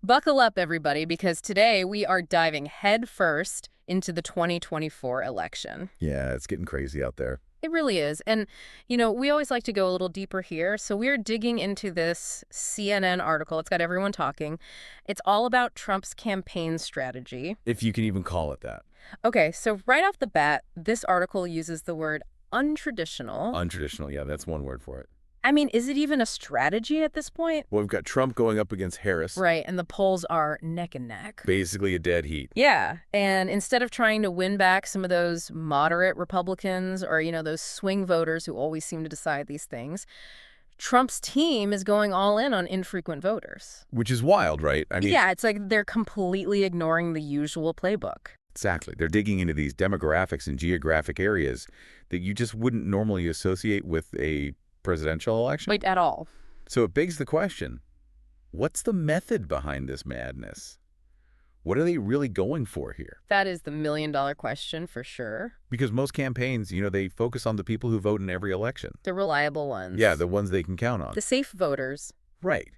Buckle up, everybody, because today we are diving headfirst into the 2024 election. Yeah, it's getting crazy out there. It really is. And, we always like to go a little deeper here. So we're digging into this CNN article. It's got everyone talking. It's all about Trump's campaign strategy. If you can even call it that. Okay, so right off the bat, this article uses the word untraditional. Untraditional, yeah, that's one word for it. I mean, is it even a strategy at this point? Well, we've got Trump going up against Harris. Right, and the polls are neck and neck. Basically a dead heat. Yeah, and instead of trying to win back some of those moderate Republicans or, those swing voters who always seem to decide these things, Trump's team is going all in on infrequent voters. Which is wild, right? I mean, yeah, it's like they're completely ignoring the usual playbook. Exactly. They're digging into these demographics and geographic areas that you just wouldn't normally associate with a presidential election. Wait, at all. So it begs the question, what's the method behind this madness? What are they really going for here? That is the million-dollar question for sure. Because most campaigns, they focus on the people who vote in every election. The reliable ones. Yeah, the ones they can count on. The safe voters. Right.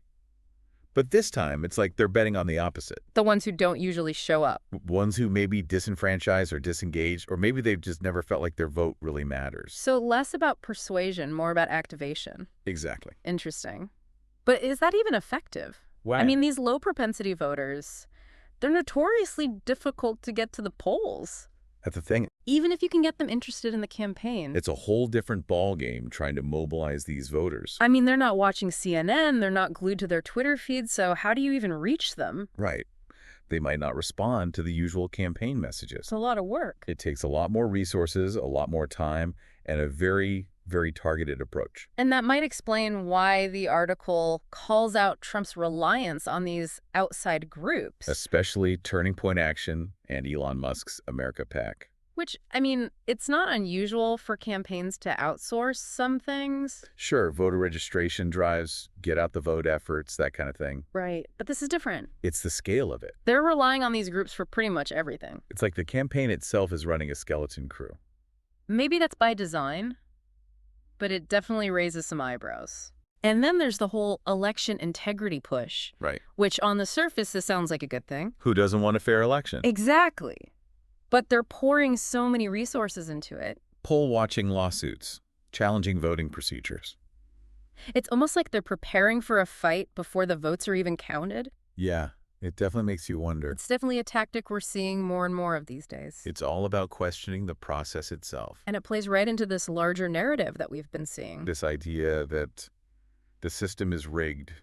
But this time, it's like they're betting on the opposite. The ones who don't usually show up. Ones who may be disenfranchised or disengaged, or maybe they've just never felt like their vote really matters. So less about persuasion, more about activation. Exactly. Interesting. But is that even effective? Wow. I mean, these low-propensity voters, they're notoriously difficult to get to the polls. That's the thing. Even if you can get them interested in the campaign. It's a whole different ballgame trying to mobilize these voters. I mean, they're not watching CNN, they're not glued to their Twitter feed, so how do you even reach them? Right. They might not respond to the usual campaign messages. It's a lot of work. It takes a lot more resources, a lot more time, and a very, very targeted approach. And that might explain why the article calls out Trump's reliance on these outside groups. Especially Turning Point Action and Elon Musk's America PAC. Which, I mean, it's not unusual for campaigns to outsource some things. Sure, voter registration drives, get out the vote efforts, that kind of thing. Right, but this is different. It's the scale of it. They're relying on these groups for pretty much everything. It's like the campaign itself is running a skeleton crew. Maybe that's by design, but it definitely raises some eyebrows. And then there's the whole election integrity push. Right. Which on the surface, this sounds like a good thing. Who doesn't want a fair election? Exactly. But they're pouring so many resources into it. Poll-watching lawsuits, challenging voting procedures. It's almost like they're preparing for a fight before the votes are even counted. Yeah, it definitely makes you wonder. It's definitely a tactic we're seeing more and more of these days. It's all about questioning the process itself. And it plays right into this larger narrative that we've been seeing. This idea that the system is rigged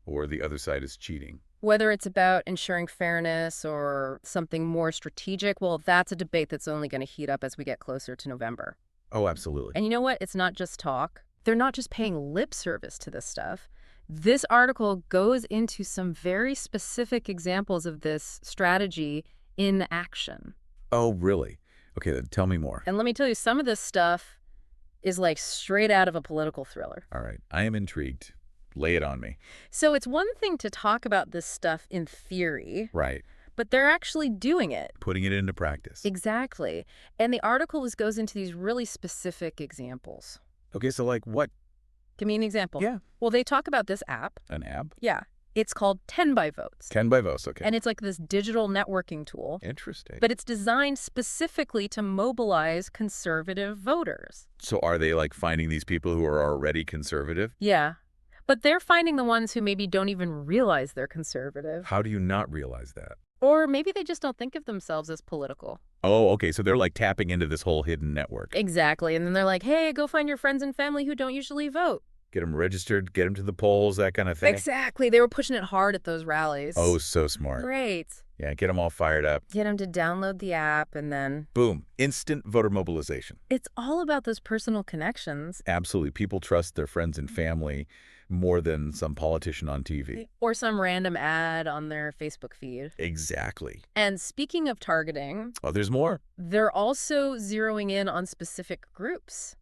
or the other side is cheating. Whether it's about ensuring fairness or something more strategic, well, that's a debate that's only going to heat up as we get closer to November. Oh, absolutely. And you know what? It's not just talk. They're not just paying lip service to this stuff. This article goes into some very specific examples of this strategy in action. Oh, really? Okay, then tell me more. And let me tell you, some of this stuff is like straight out of a political thriller. All right, I am intrigued. Lay it on me. So it's one thing to talk about this stuff in theory. Right. But they're actually doing it. Putting it into practice. Exactly. And the article goes into these really specific examples. Okay, so like what? Give me an example. Yeah. Well, they talk about this app. An app? Yeah. It's called 10 by Votes. 10 by Votes, okay. And it's like this digital networking tool. Interesting. But it's designed specifically to mobilize conservative voters. So are they like finding these people who are already conservative? Yeah. But they're finding the ones who maybe don't even realize they're conservative. How do you not realize that? Or maybe they just don't think of themselves as political. Oh, okay, so they're like tapping into this whole hidden network. Exactly. And then they're like, hey, go find your friends and family who don't usually vote. Get them registered, get them to the polls, that kind of thing. Exactly. They were pushing it hard at those rallies. Oh, so smart. Great. Yeah, get them all fired up. Get them to download the app and then... Boom. Instant voter mobilization. It's all about those personal connections. Absolutely. People trust their friends and family more than some politician on TV. Or some random ad on their Facebook feed. Exactly. And speaking of targeting... Oh, there's more. They're also zeroing in on specific groups.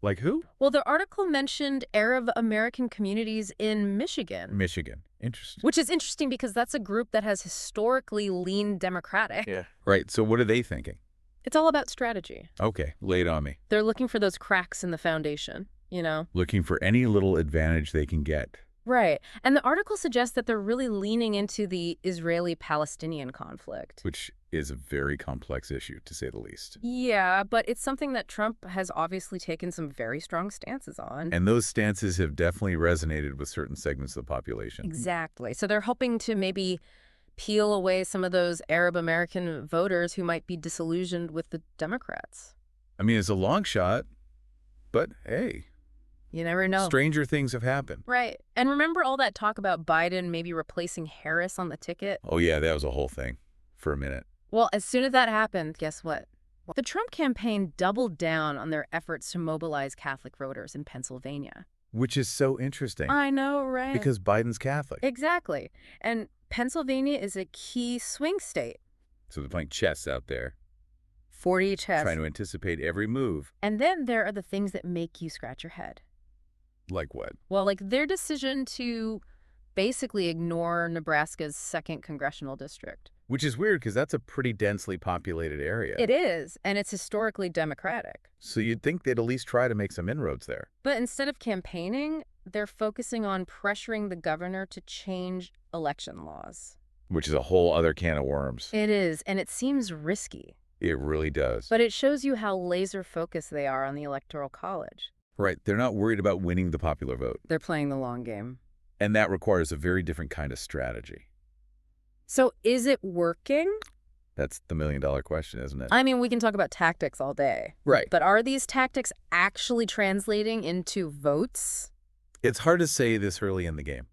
Like who? Well, the article mentioned Arab American communities in Michigan. Michigan. Interesting. Which is interesting because that's a group that has historically leaned Democratic. Yeah. Right. So what are they thinking? It's all about strategy. Okay. Lay it on me. They're looking for those cracks in the foundation, Looking for any little advantage they can get. Right. And the article suggests that they're really leaning into the Israeli-Palestinian conflict. Which is a very complex issue, to say the least. Yeah, but it's something that Trump has obviously taken some very strong stances on. And those stances have definitely resonated with certain segments of the population. Exactly. So they're hoping to maybe peel away some of those Arab American voters who might be disillusioned with the Democrats. I mean, it's a long shot, but hey, You never know. stranger things have happened. Right. And remember all that talk about Biden maybe replacing Harris on the ticket? Oh yeah, that was a whole thing for a minute. Well, as soon as that happened, guess what? The Trump campaign doubled down on their efforts to mobilize Catholic voters in Pennsylvania. Which is so interesting. I know, right? Because Biden's Catholic. Exactly. And Pennsylvania is a key swing state. So they're playing chess out there, 40 chess. trying to anticipate every move. And then there are the things that make you scratch your head. Like what? Well, like their decision to basically ignore Nebraska's 2nd congressional district. Which is weird because that's a pretty densely populated area. It is, and it's historically Democratic. So you'd think they'd at least try to make some inroads there. But instead of campaigning, they're focusing on pressuring the governor to change election laws. Which is a whole other can of worms. It is, and it seems risky. It really does. But it shows you how laser-focused they are on the Electoral College. Right, they're not worried about winning the popular vote. They're playing the long game. And that requires a very different kind of strategy. So is it working? That's the million-dollar question, isn't it? I mean, we can talk about tactics all day. Right. But are these tactics actually translating into votes? It's hard to say this early in the game.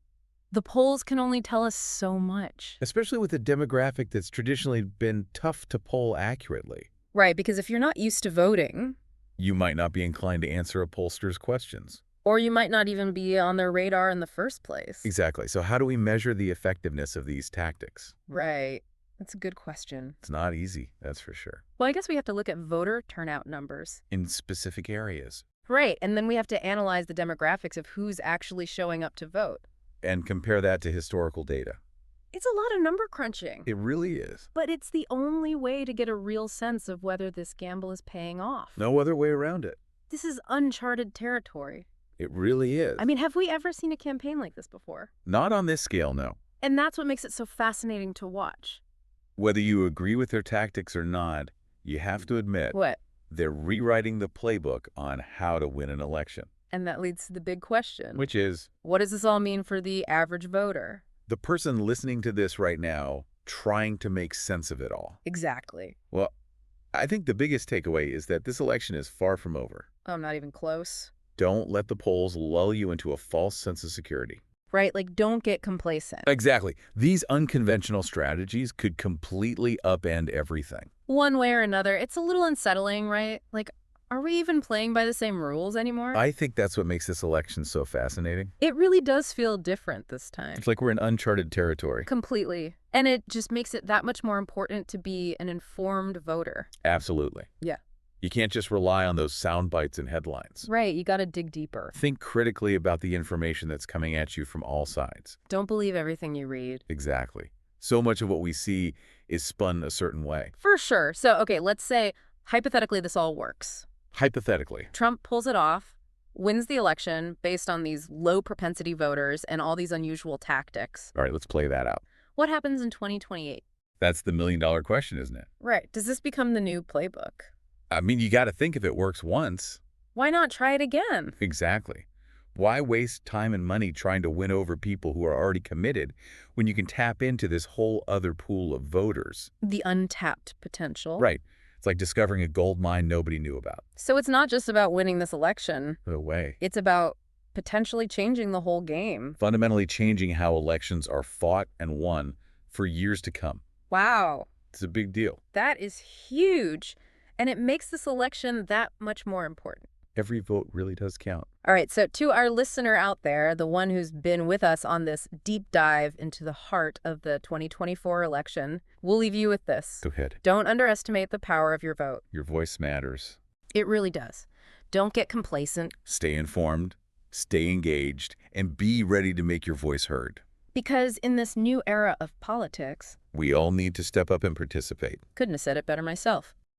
The polls can only tell us so much. Especially with a demographic that's traditionally been tough to poll accurately. Right, because if you're not used to voting, You might not be inclined to answer a pollster's questions. or you might not even be on their radar in the first place. Exactly. So how do we measure the effectiveness of these tactics? Right. That's a good question. It's not easy, that's for sure. Well, I guess we have to look at voter turnout numbers. In specific areas. Right, and then we have to analyze the demographics of who's actually showing up to vote. And compare that to historical data. It's a lot of number crunching. It really is. But it's the only way to get a real sense of whether this gamble is paying off. No other way around it. This is uncharted territory. It really is. I mean, have we ever seen a campaign like this before? Not on this scale, no. And that's what makes it so fascinating to watch. Whether you agree with their tactics or not, you have to admit What? they're rewriting the playbook on how to win an election. And that leads to the big question. Which is, What does this all mean for the average voter? the person listening to this right now trying to make sense of it all. Exactly. Well, I think the biggest takeaway is that this election is far from over. I'm not even close. Don't let the polls lull you into a false sense of security. Right? Like, don't get complacent. Exactly. These unconventional strategies could completely upend everything. One way or another, it's a little unsettling, right? Like, are we even playing by the same rules anymore? I think that's what makes this election so fascinating. It really does feel different this time. It's like we're in uncharted territory. Completely. And it just makes it that much more important to be an informed voter. Absolutely. Yeah. You can't just rely on those sound bites and headlines. Right, you gotta dig deeper. Think critically about the information that's coming at you from all sides. Don't believe everything you read. Exactly. So much of what we see is spun a certain way. For sure. So, okay, let's say, hypothetically, this all works. Hypothetically. Trump pulls it off, wins the election based on these low-propensity voters and all these unusual tactics. All right, let's play that out. What happens in 2028? That's the million-dollar question, isn't it? Right. Does this become the new playbook? I mean, you got to think if it works once. Why not try it again? Exactly. Why waste time and money trying to win over people who are already committed when you can tap into this whole other pool of voters? The untapped potential. Right. It's like discovering a gold mine nobody knew about. So it's not just about winning this election. No way. It's about potentially changing the whole game. Fundamentally changing how elections are fought and won for years to come. Wow. It's a big deal. That is huge. And it makes this election that much more important. Every vote really does count. All right, so to our listener out there, the one who's been with us on this deep dive into the heart of the 2024 election, we'll leave you with this. Go ahead. Don't underestimate the power of your vote. Your voice matters. It really does. Don't get complacent. Stay informed, stay engaged, and be ready to make your voice heard. Because in this new era of politics, We all need to step up and participate. couldn't have said it better myself.